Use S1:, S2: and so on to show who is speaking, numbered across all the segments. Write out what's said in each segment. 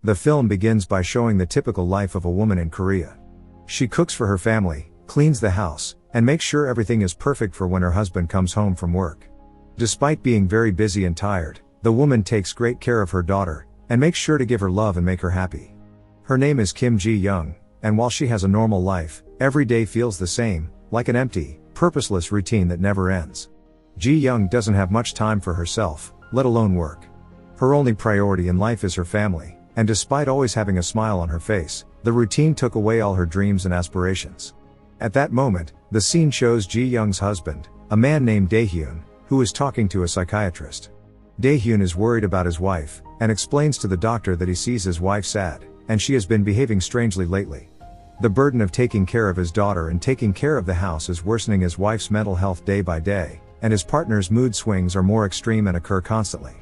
S1: The film begins by showing the typical life of a woman in Korea. She cooks for her family, cleans the house, and makes sure everything is perfect for when her husband comes home from work. Despite being very busy and tired, the woman takes great care of her daughter, and makes sure to give her love and make her happy. Her name is Kim Ji-young, and while she has a normal life, every day feels the same, like an empty, purposeless routine that never ends. Ji-young doesn't have much time for herself, let alone work. Her only priority in life is her family, and despite always having a smile on her face, the routine took away all her dreams and aspirations. At that moment, the scene shows Ji-young's husband, a man named Dae-hyun, who is talking to a psychiatrist. Dae-hyun is worried about his wife, and explains to the doctor that he sees his wife sad, and she has been behaving strangely lately. The burden of taking care of his daughter and taking care of the house is worsening his wife's mental health day by day, and his partner's mood swings are more extreme and occur constantly.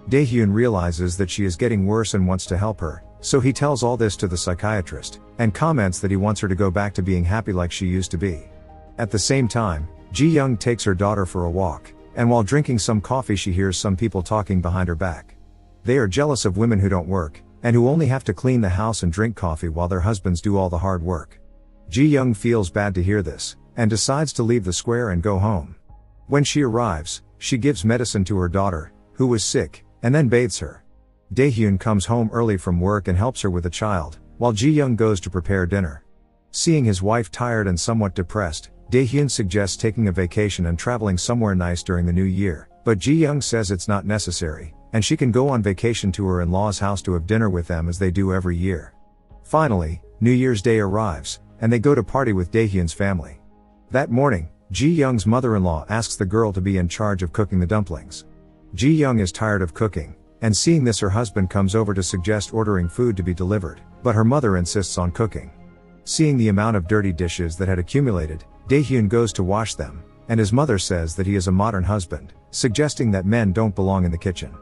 S1: Dae-hyun realizes that she is getting worse and wants to help her, so he tells all this to the psychiatrist, and comments that he wants her to go back to being happy like she used to be. At the same time, Ji-young takes her daughter for a walk, and while drinking some coffee she hears some people talking behind her back. They are jealous of women who don't work, and who only have to clean the house and drink coffee while their husbands do all the hard work. Ji-young feels bad to hear this, and decides to leave the square and go home. When she arrives, she gives medicine to her daughter, who was sick, and then bathes her. Dae-hyun comes home early from work and helps her with the child, while Ji-young goes to prepare dinner. Seeing his wife tired and somewhat depressed, Dae-hyun suggests taking a vacation and traveling somewhere nice during the new year, but Ji-young says it's not necessary, and she can go on vacation to her in-laws' house to have dinner with them as they do every year. Finally, New Year's Day arrives, and they go to party with Dae-hyun's family. That morning, Ji-young's mother-in-law asks the girl to be in charge of cooking the dumplings. Ji-young is tired of cooking, and seeing this her husband comes over to suggest ordering food to be delivered, but her mother insists on cooking. Seeing the amount of dirty dishes that had accumulated, Dae-hyun goes to wash them, and his mother says that he is a modern husband, suggesting that men don't belong in the kitchen.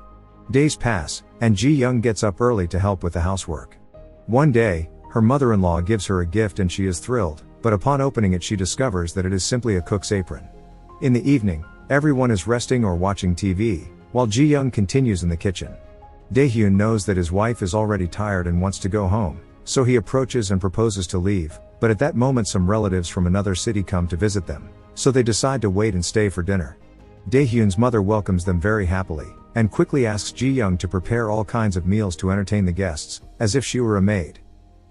S1: Days pass, and Ji-young gets up early to help with the housework. One day, her mother-in-law gives her a gift and she is thrilled, but upon opening it she discovers that it is simply a cook's apron. In the evening, everyone is resting or watching TV, while Ji-young continues in the kitchen. Dae-hyun knows that his wife is already tired and wants to go home, so he approaches and proposes to leave, but at that moment some relatives from another city come to visit them, so they decide to wait and stay for dinner. Dae-hyun's mother welcomes them very happily, and quickly asks Ji-young to prepare all kinds of meals to entertain the guests, as if she were a maid.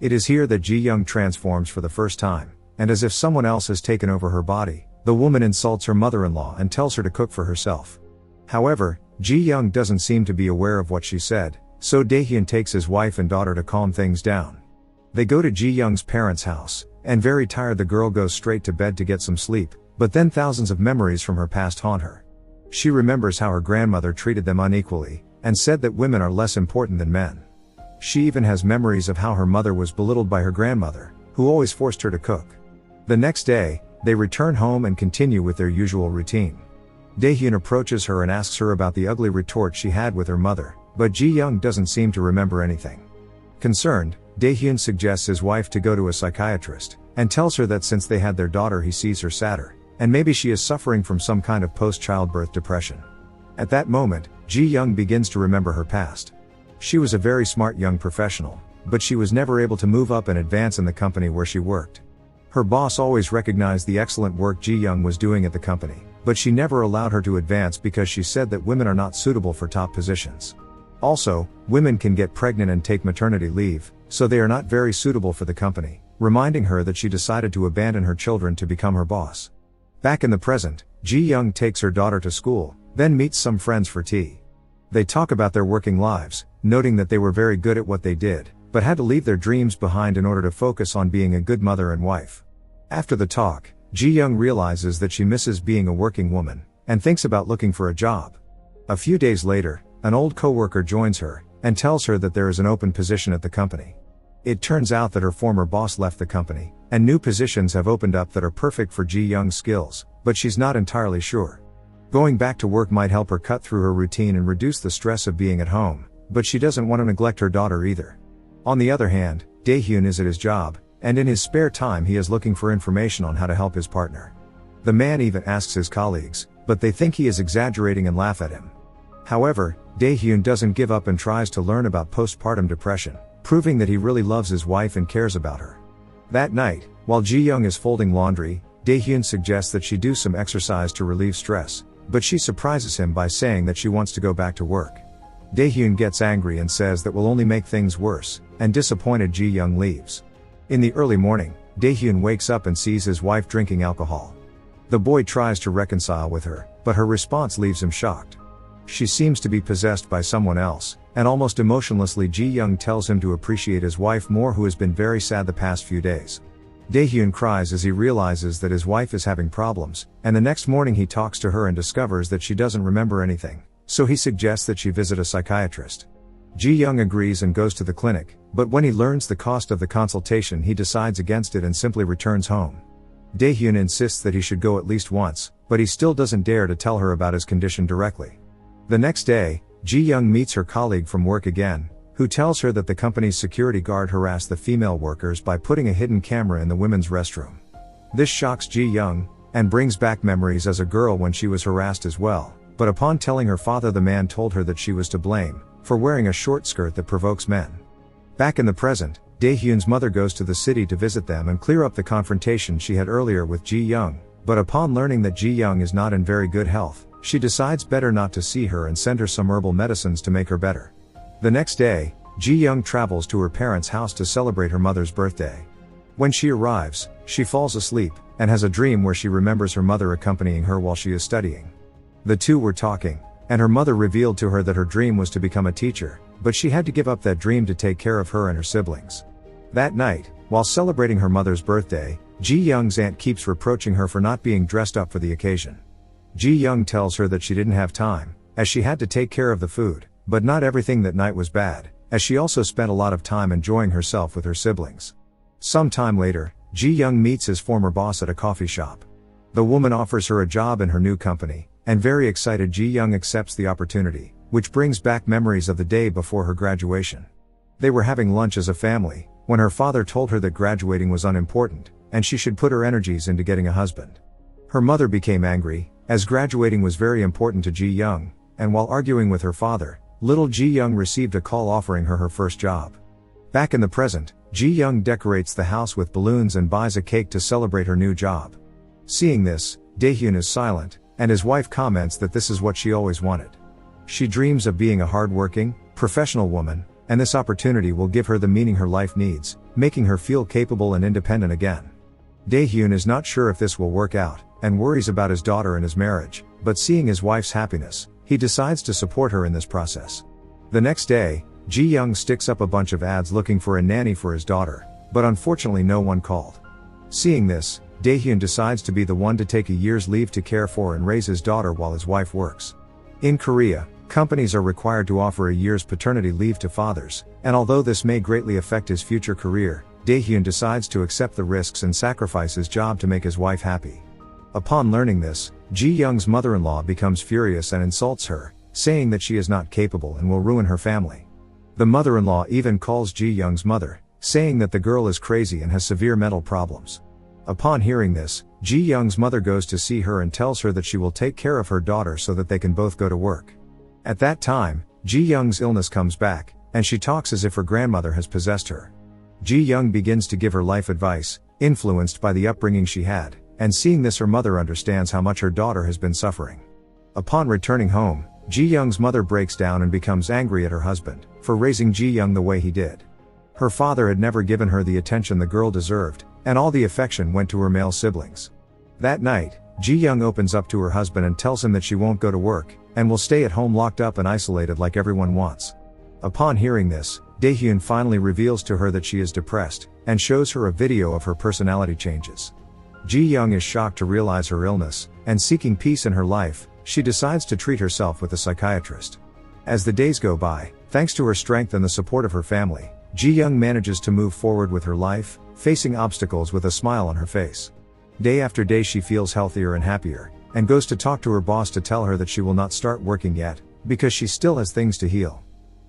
S1: It is here that Ji-young transforms for the first time, and as if someone else has taken over her body, the woman insults her mother-in-law and tells her to cook for herself. However, Ji-young doesn't seem to be aware of what she said, so Dae-hyun takes his wife and daughter to calm things down. They go to Ji-young's parents' house, and very tired the girl goes straight to bed to get some sleep, but then thousands of memories from her past haunt her. She remembers how her grandmother treated them unequally, and said that women are less important than men. She even has memories of how her mother was belittled by her grandmother, who always forced her to cook. The next day, they return home and continue with their usual routine. Dae-hyun approaches her and asks her about the ugly retort she had with her mother, but Ji-young doesn't seem to remember anything. Concerned, Dae-hyun suggests his wife to go to a psychiatrist, and tells her that since they had their daughter he sees her sadder, and maybe she is suffering from some kind of post-childbirth depression. At that moment, Ji-young begins to remember her past. She was a very smart young professional, but she was never able to move up and advance in the company where she worked. Her boss always recognized the excellent work Ji-young was doing at the company, but she never allowed her to advance because she said that women are not suitable for top positions. Also, women can get pregnant and take maternity leave, so they are not very suitable for the company, reminding her that she decided to abandon her children to become her boss. Back in the present, Ji-young takes her daughter to school, then meets some friends for tea. They talk about their working lives, noting that they were very good at what they did, but had to leave their dreams behind in order to focus on being a good mother and wife. After the talk, Ji-young realizes that she misses being a working woman, and thinks about looking for a job. A few days later, an old coworker joins her, and tells her that there is an open position at the company. It turns out that her former boss left the company, and new positions have opened up that are perfect for Ji-young's skills, but she's not entirely sure. Going back to work might help her cut through her routine and reduce the stress of being at home, but she doesn't want to neglect her daughter either. On the other hand, Dae-hyun is at his job, and in his spare time he is looking for information on how to help his partner. The man even asks his colleagues, but they think he is exaggerating and laugh at him. However, Dae-hyun doesn't give up and tries to learn about postpartum depression, proving that he really loves his wife and cares about her. That night, while Ji-young is folding laundry, Dae-hyun suggests that she do some exercise to relieve stress, but she surprises him by saying that she wants to go back to work. Dae-hyun gets angry and says that will only make things worse, and disappointed Ji-young leaves. In the early morning, Dae-hyun wakes up and sees his wife drinking alcohol. The boy tries to reconcile with her, but her response leaves him shocked. She seems to be possessed by someone else, and almost emotionlessly Ji-young tells him to appreciate his wife more, who has been very sad the past few days. Dae-hyun cries as he realizes that his wife is having problems, and the next morning he talks to her and discovers that she doesn't remember anything, so he suggests that she visit a psychiatrist. Ji-young agrees and goes to the clinic, but when he learns the cost of the consultation he decides against it and simply returns home. Dae-hyun insists that he should go at least once, but he still doesn't dare to tell her about his condition directly. The next day, Ji-young meets her colleague from work again, who tells her that the company's security guard harassed the female workers by putting a hidden camera in the women's restroom. This shocks Ji-young, and brings back memories as a girl when she was harassed as well, but upon telling her father, the man told her that she was to blame for wearing a short skirt that provokes men. Back in the present, Dae-hyun's mother goes to the city to visit them and clear up the confrontation she had earlier with Ji-young, but upon learning that Ji-young is not in very good health, she decides better not to see her and send her some herbal medicines to make her better. The next day, Ji-young travels to her parents' house to celebrate her mother's birthday. When she arrives, she falls asleep, and has a dream where she remembers her mother accompanying her while she is studying. The two were talking, and her mother revealed to her that her dream was to become a teacher, but she had to give up that dream to take care of her and her siblings. That night, while celebrating her mother's birthday, Ji-young's aunt keeps reproaching her for not being dressed up for the occasion. Ji-young tells her that she didn't have time, as she had to take care of the food, but not everything that night was bad, as she also spent a lot of time enjoying herself with her siblings. Some time later, Ji-young meets his former boss at a coffee shop. The woman offers her a job in her new company, and very excited Ji-young accepts the opportunity, which brings back memories of the day before her graduation. They were having lunch as a family, when her father told her that graduating was unimportant, and she should put her energies into getting a husband. Her mother became angry, as graduating was very important to Ji-young, and while arguing with her father, little Ji-young received a call offering her her first job. Back in the present, Ji-young decorates the house with balloons and buys a cake to celebrate her new job. Seeing this, Dae-hyun is silent, and his wife comments that this is what she always wanted. She dreams of being a hard-working, professional woman, and this opportunity will give her the meaning her life needs, making her feel capable and independent again. Dae-hyun is not sure if this will work out, and worries about his daughter and his marriage, but seeing his wife's happiness, he decides to support her in this process. The next day, Ji-young sticks up a bunch of ads looking for a nanny for his daughter, but unfortunately no one called. Seeing this, Dae-hyun decides to be the one to take a year's leave to care for and raise his daughter while his wife works. In Korea, companies are required to offer a year's paternity leave to fathers, and although this may greatly affect his future career, Dae-hyun decides to accept the risks and sacrifice his job to make his wife happy. Upon learning this, Ji-young's mother-in-law becomes furious and insults her, saying that she is not capable and will ruin her family. The mother-in-law even calls Ji-young's mother, saying that the girl is crazy and has severe mental problems. Upon hearing this, Ji-young's mother goes to see her and tells her that she will take care of her daughter so that they can both go to work. At that time, Ji-young's illness comes back, and she talks as if her grandmother has possessed her. Ji-young begins to give her life advice, influenced by the upbringing she had, and seeing this her mother understands how much her daughter has been suffering. Upon returning home, Ji-young's mother breaks down and becomes angry at her husband for raising Ji-young the way he did. Her father had never given her the attention the girl deserved, and all the affection went to her male siblings. That night, Ji-young opens up to her husband and tells him that she won't go to work, and will stay at home locked up and isolated like everyone wants. Upon hearing this, Dae-hyun finally reveals to her that she is depressed, and shows her a video of her personality changes. Ji-young is shocked to realize her illness, and seeking peace in her life, she decides to treat herself with a psychiatrist. As the days go by, thanks to her strength and the support of her family, Ji-young manages to move forward with her life, facing obstacles with a smile on her face. Day after day she feels healthier and happier, and goes to talk to her boss to tell her that she will not start working yet, because she still has things to heal.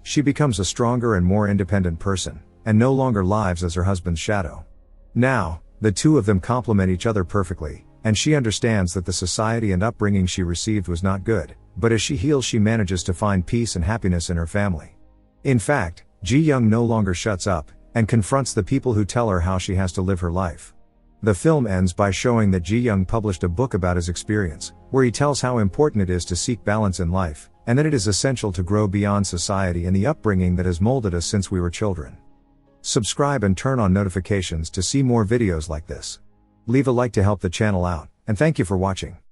S1: She becomes a stronger and more independent person, and no longer lives as her husband's shadow. Now, the two of them complement each other perfectly, and she understands that the society and upbringing she received was not good, but as she heals she manages to find peace and happiness in her family. In fact, Ji Young no longer shuts up, and confronts the people who tell her how she has to live her life. The film ends by showing that Ji Young published a book about his experience, where he tells how important it is to seek balance in life, and that it is essential to grow beyond society and the upbringing that has molded us since we were children. Subscribe and turn on notifications to see more videos like this. Leave a like to help the channel out, and thank you for watching.